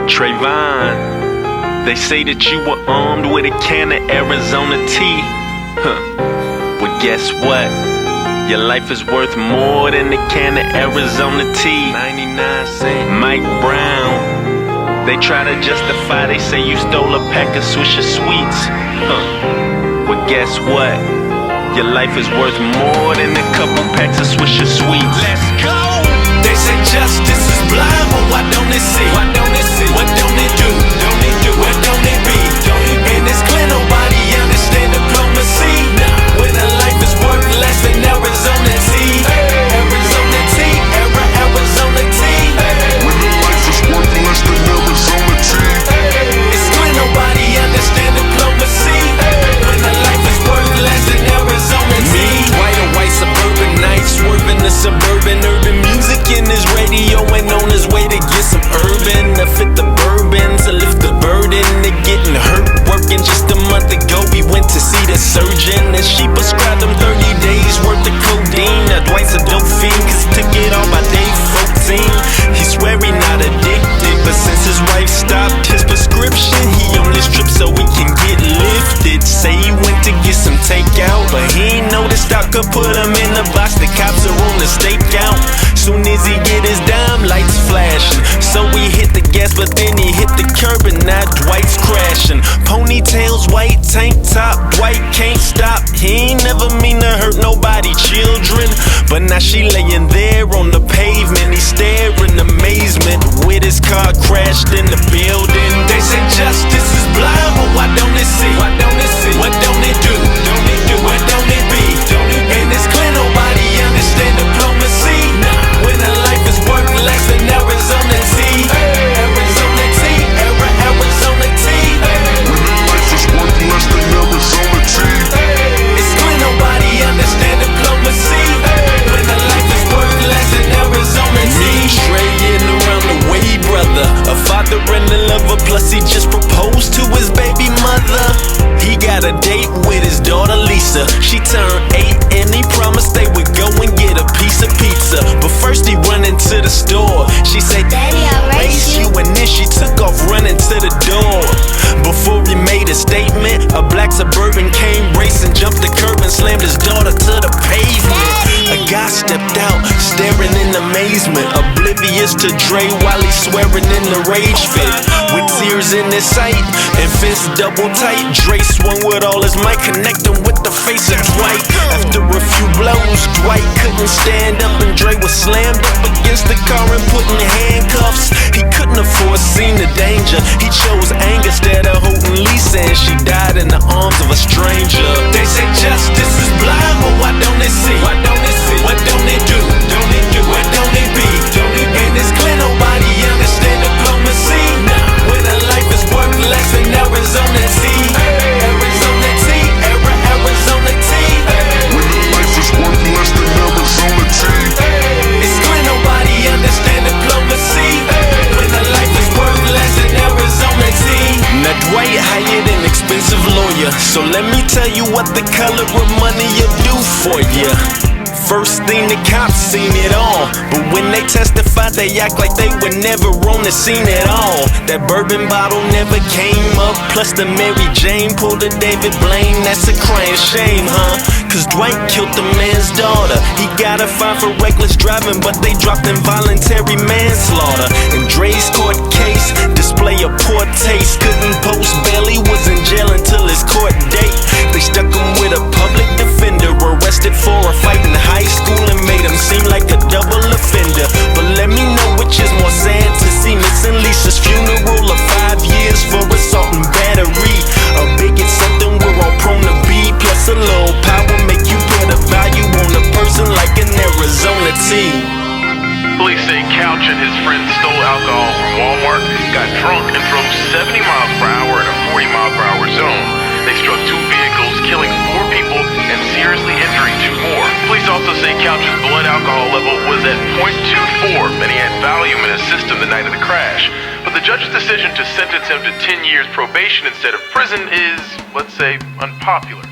Trayvon, they say that you were armed with a can of Arizona tea. Well, guess what? Your life is worth more than a can of Arizona tea. 99 cents. Mike Brown, they try to justify, they say you stole a pack of Swisher Sweets. Well, guess what? Your life is worth more than a couple packs of Swisher Sweets. Let's go! They say justice is blind, but why don't it see? Why don't it see? What don't it do? Don't it do? What don't it be? Don't it be? And it's clear nobody understand diplomacy. Nah. When a life is worth less than Arizona tea. Arizona tea, Arizona tea. When a life is worth less than Arizona tea. It's clear nobody understand diplomacy. When a life is worth less than Arizona tea. White and white suburban nights, swerving the suburban urban music in his radio and on his way to get some urban to fit the bourbon, to lift the burden to getting hurt. Working just a month ago, we went to see the surgeon and she prescribed him 30 days worth of codeine. Now Dwight's a dope fiend cause he took it all by day 14. He swear he not addicted, but since his wife stopped his prescription, he on this trip so he can get lifted. Say he went to get some takeout, but he ain't know the stock could put him in the box. The cops are on the stakeout. Soon as he get his dime, lights flashing. So he hit the gas, but then he hit the curb and now Dwight's crashing. Ponytails, white tank top, Dwight can't stop. He ain't never mean to hurt nobody, children. But now she laying there on the pavement. He staring amazement with his car crashed in the building. They say justice is blind, but why don't it see? Why don't it see? What don't it do? Don't it do? What don't it be? Don't it be? And it's clear nobody understand diplomacy. When a life is worth less than Arizona tea. Arizona tea, Arizona tea. When a life is worth less than Arizona tea. It's clear nobody understand diplomacy. When a life is worth less than Arizona tea. Straying around the way, brother. A father and a lover, plus he just proposed to his baby mother. He got a date with his daughter Lisa. She turned 8 and he promised they would go and get a piece of pizza. But first he run into the store. She said, Daddy, I'll raise you. And then she took off running to the door. Before he made a statement, a black Suburban came racing, jumped the curb and slammed his daughter to the pavement. A guy stepped out, staring in amazement, oblivious to Dre while he's swearing in the rage fit. With tears in his sight and fists double tight, Dre swung with all his might, connecting with the face of Dwight. After a few blows, Dwight couldn't stand up and Dre was slammed up against the car and put in handcuffs. He couldn't have foreseen the danger. He chose anger instead of holding Lisa, and she died in the arms of a stranger. They say justice is blind, but why don't it see? Why don't it see? What don't it do? Don't it do? What don't it be? Don't it be? And it's clear nobody understand diplomacy. When a life is worth less than Arizona tea. Arizona tea, Arizona tea. When a life is worth less than Arizona tea. It's clear nobody understand diplomacy. When a life is worth less than Arizona tea. Now Dwight hired an expensive lawyer, so let me tell you what the color of money will do for you. First thing, the cops seen it all, but when they testify, they act like they were never on the scene at all. That bourbon bottle never came up, plus the Mary Jane pulled a David Blaine. That's a crying shame, huh? Cause Dwight killed the man's daughter. He got a fine for reckless driving, but they dropped involuntary manslaughter. In Dre's court case, display of poor taste. Couldn't post bail, he was in jail until his court date. They stuck him with a public defender, arrested for a fight in high school and made him seem like a double offender. But let me know which is more sad to see missing Lisa's funeral of 5 years for assault and battery. A bigot, something we're all prone to be. Plus a little power make you put a value on a person like an Arizona tea. Police say Couch and his friends stole alcohol from Walmart, got drunk and drove 70 miles per hour in a 40 mile per hour zone. They struck 2 vehicles, killing 4 people and seriously injuring 2 more. Police also say Couch's blood alcohol level was at 0.24 and he had Valium in his system the night of the crash. But the judge's decision to sentence him to 10 years probation instead of prison is, let's say, unpopular.